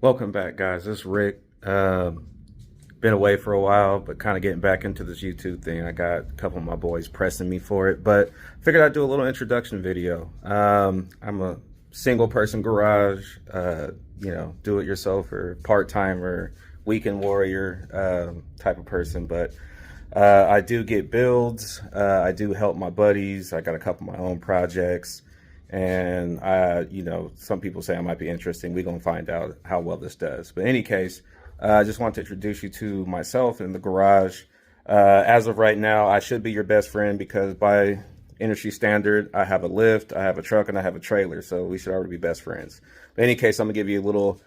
Welcome back, guys. This is Rick. Been away for a while, but kind of getting back into this YouTube thing. I got a couple of my boys pressing me for it, but figured I'd do a little introduction video. I'm a single person garage, do it yourself or part time or weekend warrior type of person, but I do get builds. I do help my buddies. I got a couple of my own projects. And some people say I might be interesting. We're gonna find out how well this does. But in any case, I just want to introduce you to myself in the garage. As of right now, I should be your best friend because by industry standard, I have a lift, I have a truck, and I have a trailer. So we should already be best friends. But in any case, I'm gonna give you a little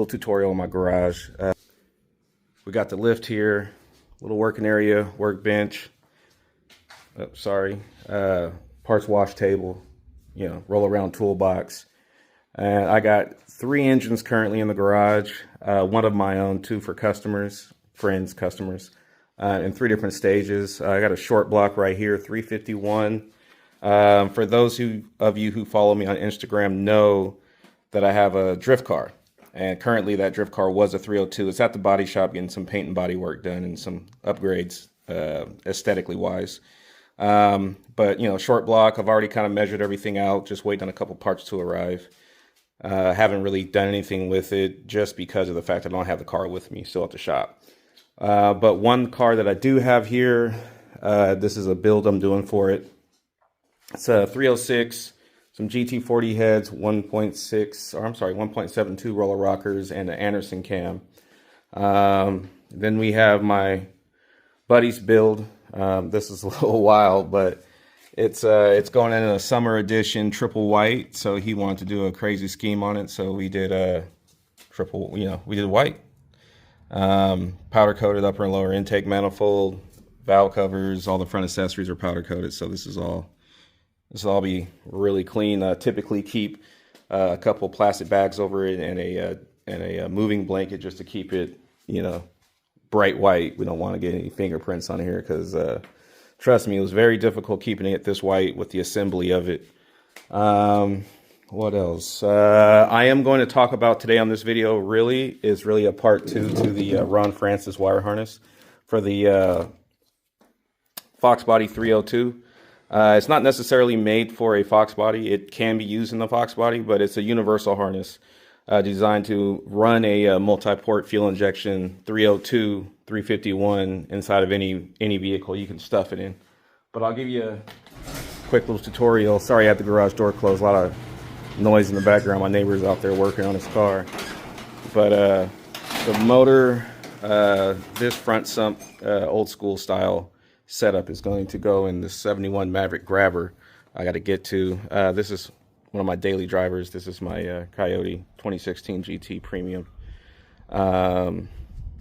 tutorial in my garage. We got the lift here, little working area, workbench. Parts wash table. Roll around toolbox. And I got 3 engines currently in the garage, one of my own, 2 for customers, friends, customers, in 3 different stages. I got a short block right here, 351. For those of you who follow me on Instagram know that I have a drift car. And currently that drift car was a 302. It's at the body shop getting some paint and body work done and some upgrades aesthetically wise. But short block, I've already kind of measured everything out, just waiting on a couple parts to arrive. Haven't really done anything with it just because of the fact that I don't have the car with me, still at the shop. But one car that I do have here, this is a build I'm doing for it. It's a 306, some GT40 heads, 1.72 roller rockers, and an Anderson cam. Then we have my buddy's build. This is a little wild, but it's going in a summer edition triple white. So he wanted to do a crazy scheme on it. So we did a triple, we did white, powder coated upper and lower intake manifold, valve covers, all the front accessories are powder coated. So this will all be really clean. Typically keep a couple plastic bags over it and a moving blanket just to keep it, bright white. We don't want to get any fingerprints on here because trust me, it was very difficult keeping it this white with the assembly of it. What else? I am going to talk about today on this video is really a part 2 to the Ron Francis wire harness for the Fox Body 302. It's not necessarily made for a Fox Body. It can be used in the Fox Body, but it's a universal harness designed to run a multi-port fuel injection 302, 351 inside of any vehicle you can stuff it in. But I'll give you a quick little tutorial. Sorry I had the garage door closed. A lot of noise in the background. My neighbor's out there working on his car. But the motor, this front sump, old school style setup is going to go in the 71 Maverick Grabber. I got to get to. This is one of my daily drivers. This is my Coyote 2016 GT Premium.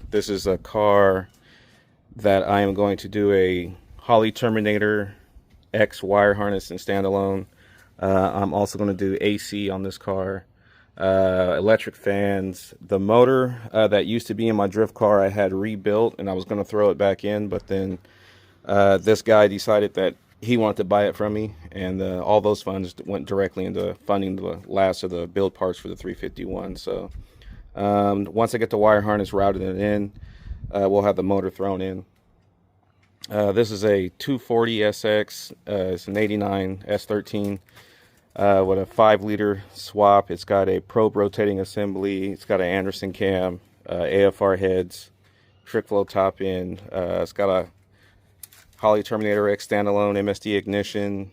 This is a car that I am going to do a Holley Terminator X wire harness and standalone. I'm also going to do AC on this car, electric fans. The motor that used to be in my drift car I had rebuilt and I was going to throw it back in, but then this guy decided that he wanted to buy it from me, and all those funds went directly into funding the last of the build parts for the 351. So once I get the wire harness routed in, we'll have the motor thrown in. This is a 240 SX. It's an 89 S13 with a 5-liter swap. It's got a probe rotating assembly. It's got an Anderson cam, AFR heads, trick flow top end. It's got a Holley Terminator X standalone MSD ignition.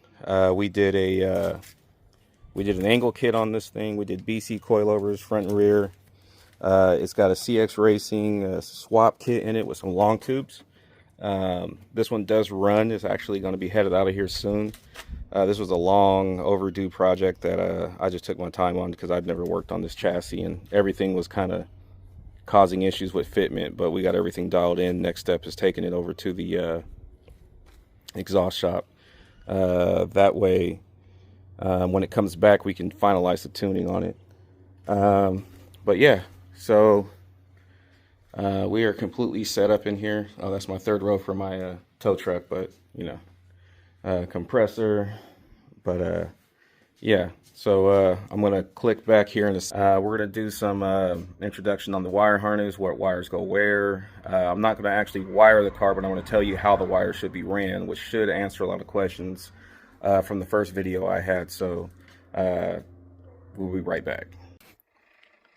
We did an angle kit on this thing. We did BC coilovers front and rear. It's got a CX Racing swap kit in it with some long tubes. This one does run. It's actually going to be headed out of here soon. This was a long overdue project that I just took my time on because I've never worked on this chassis and everything was kind of causing issues with fitment, but we got everything dialed in. Next step is taking it over to the exhaust shop. That way when it comes back we can finalize the tuning on it. But yeah, so we are completely set up in here. Oh, that's my 3rd row for my tow truck, but compressor, but Yeah, so I'm going to click back here and we're going to do some introduction on the wire harness, what wires go where. I'm not going to actually wire the car, but I'm going to tell you how the wire should be ran, which should answer a lot of questions from the first video I had. So we'll be right back.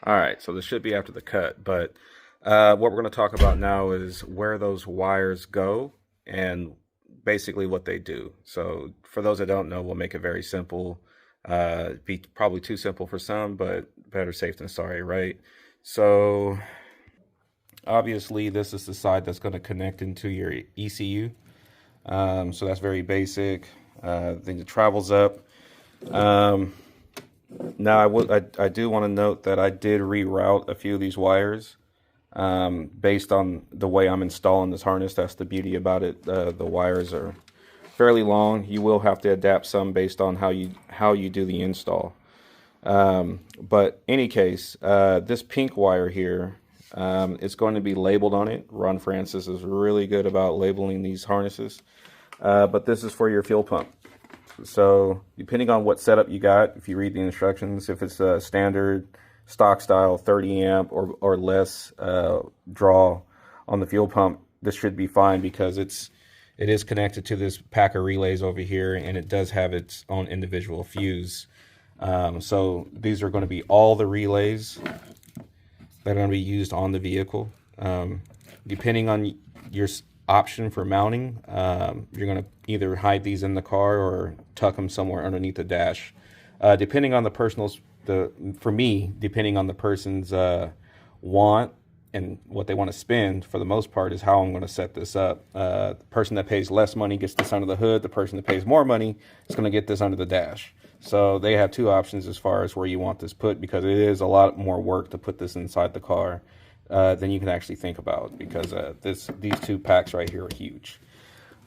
All right, so this should be after the cut, but what we're going to talk about now is where those wires go and basically what they do. So for those that don't know, we'll make it very simple. Be probably too simple for some, but better safe than sorry, right? So obviously this is the side that's going to connect into your ECU. So that's very basic. Then it travels up. Now I do want to note that I did reroute a few of these wires based on the way I'm installing this harness. That's the beauty about it. The wires are fairly long. You will have to adapt some based on how you do the install. But any case, this pink wire here, it's going to be labeled on it. Ron Francis is really good about labeling these harnesses. But this is for your fuel pump. So depending on what setup you got, if you read the instructions, if it's a standard stock style 30 amp or less draw on the fuel pump, this should be fine because it is connected to this pack of relays over here, and it does have its own individual fuse. So these are going to be all the relays that are going to be used on the vehicle. Depending on your option for mounting, you're going to either hide these in the car or tuck them somewhere underneath the dash. Depending on the for me, depending on the person's want and what they want to spend, for the most part, is how I'm going to set this up. The person that pays less money gets this under the hood. The person that pays more money is going to get this under the dash. So they have two options as far as where you want this put, because it is a lot more work to put this inside the car than you can actually think about, because these two packs right here are huge.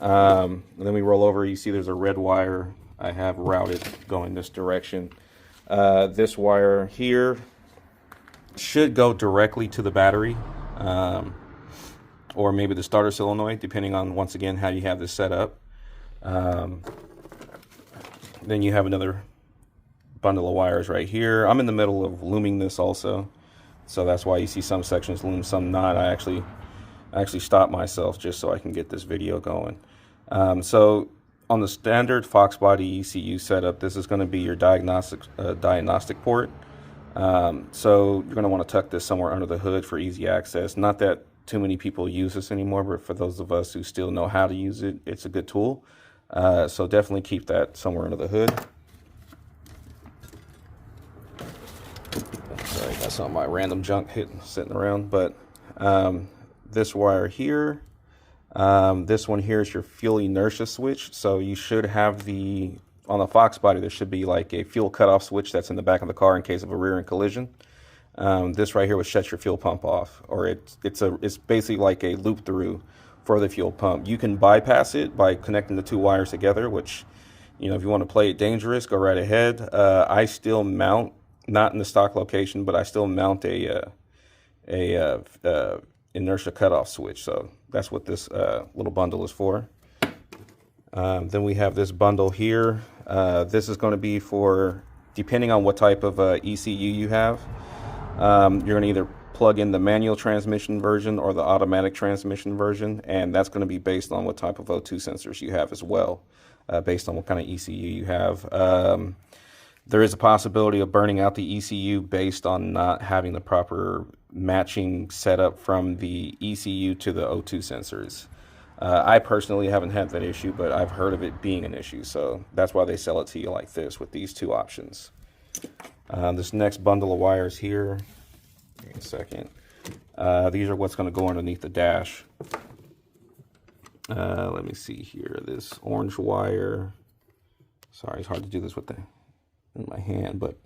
And then we roll over, you see there's a red wire I have routed going this direction. This wire here should go directly to the battery, or maybe the starter solenoid, depending on, once again, how you have this set up. Then you have another bundle of wires right here. I'm in the middle of looming this also, so that's why you see some sections loom, some not. I actually stopped myself just so I can get this video going. So on the standard Fox body ECU setup, this is going to be your diagnostic port. So you're going to want to tuck this somewhere under the hood for easy access. Not that too many people use this anymore, but for those of us who still know how to use it, it's a good tool. So definitely keep that somewhere under the hood. Sorry, got some of my random junk sitting around, but this wire here, this one here is your fuel inertia switch. So you should have on the Fox body, there should be like a fuel cutoff switch that's in the back of the car in case of a rear end collision. This right here would shut your fuel pump off, or it's basically like a loop through for the fuel pump. You can bypass it by connecting the two wires together, which, you know, if you want to play it dangerous, go right ahead. I still mount, not in the stock location, but I still mount a inertia cutoff switch. So that's what this little bundle is for. Then we have this bundle here. This is going to be for, depending on what type of ECU you have, you're going to either plug in the manual transmission version or the automatic transmission version, and that's going to be based on what type of O2 sensors you have as well, based on what kind of ECU you have. There is a possibility of burning out the ECU based on not having the proper matching setup from the ECU to the O2 sensors. I personally haven't had that issue, but I've heard of it being an issue, so that's why they sell it to you like this with these two options. This next bundle of wires here, give me a second. These are what's going to go underneath the dash. Let me see here. This orange wire. Sorry, it's hard to do this in my hand, but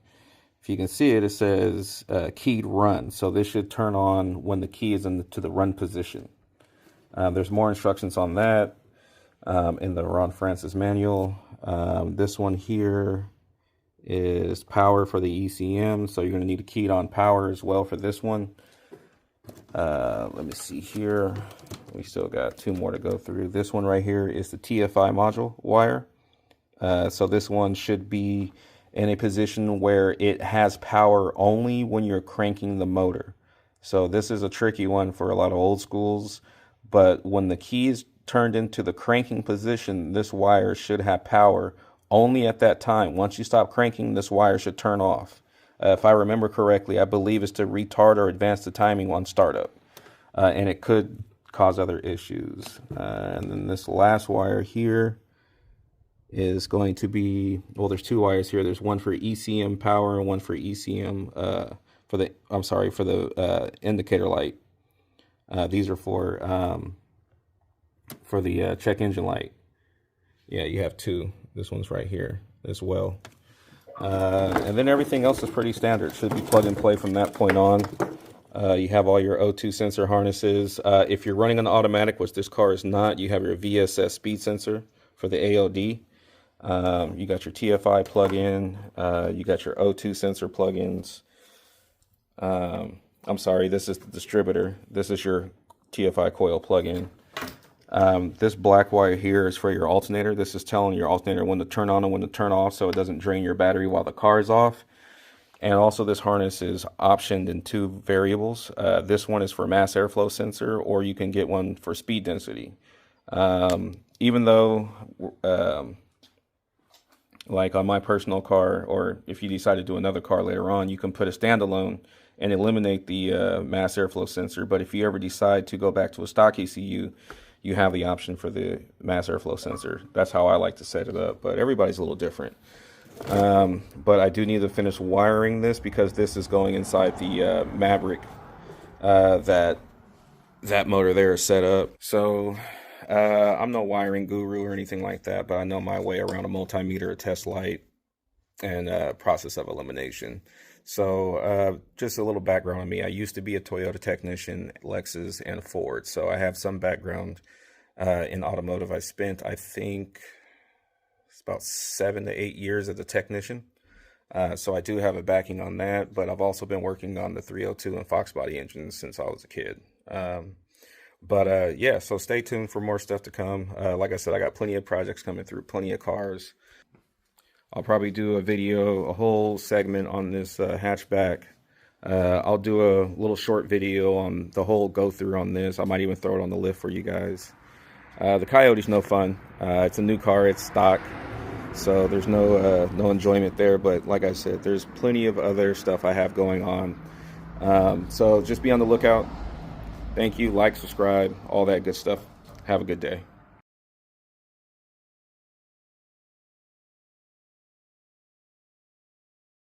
if you can see it, it says keyed run. So this should turn on when the key is to the run position. There's more instructions on that in the Ron Francis manual. This one here is power for the ECM, so you're going to need a keyed on power as well for this one. Let me see here. We still got two more to go through. This one right here is the TFI module wire. So this one should be in a position where it has power only when you're cranking the motor. So this is a tricky one for a lot of old schools, but when the key is turned into the cranking position, this wire should have power only at that time. Once you stop cranking, this wire should turn off. If I remember correctly, I believe it's to retard or advance the timing on startup, and it could cause other issues. And then this last wire here is going to be, well, there's two wires here. There's one for ECM power and one for ECM for the indicator light. These are for the check engine light. Yeah, you have two. This one's right here as well. And then everything else is pretty standard. Should be plug and play from that point on. You have all your O2 sensor harnesses. If you're running an automatic, which this car is not, you have your VSS speed sensor for the AOD. You got your TFI plug-in. You got your O2 sensor plug-ins. I'm sorry, this is the distributor. This is your TFI coil plug-in. This black wire here is for your alternator. This is telling your alternator when to turn on and when to turn off so it doesn't drain your battery while the car is off. And also this harness is optioned in two variables. This one is for mass airflow sensor, or you can get one for speed density. Even though, like on my personal car, or if you decide to do another car later on, you can put a standalone and eliminate the mass airflow sensor. But if you ever decide to go back to a stock ECU, you have the option for the mass airflow sensor. That's how I like to set it up, but everybody's a little different. But I do need to finish wiring this because this is going inside the Maverick that motor there is set up. So I'm no wiring guru or anything like that, but I know my way around a multimeter, a test light, and process of elimination. So just a little background on me. I used to be a Toyota technician, Lexus, and Ford. So I have some background in automotive. I spent, I think, it's about 7 to 8 years as a technician. So I do have a backing on that, but I've also been working on the 302 and Fox body engines since I was a kid. Yeah, so stay tuned for more stuff to come. Like I said, I got plenty of projects coming through, plenty of cars. I'll probably do a video, a whole segment on this hatchback. I'll do a little short video on the whole go through on this. I might even throw it on the lift for you guys. The Coyote's no fun. It's a new car, it's stock, so there's no enjoyment there. But like I said, there's plenty of other stuff I have going on. So just be on the lookout. Thank you, like, subscribe, all that good stuff. Have a good day.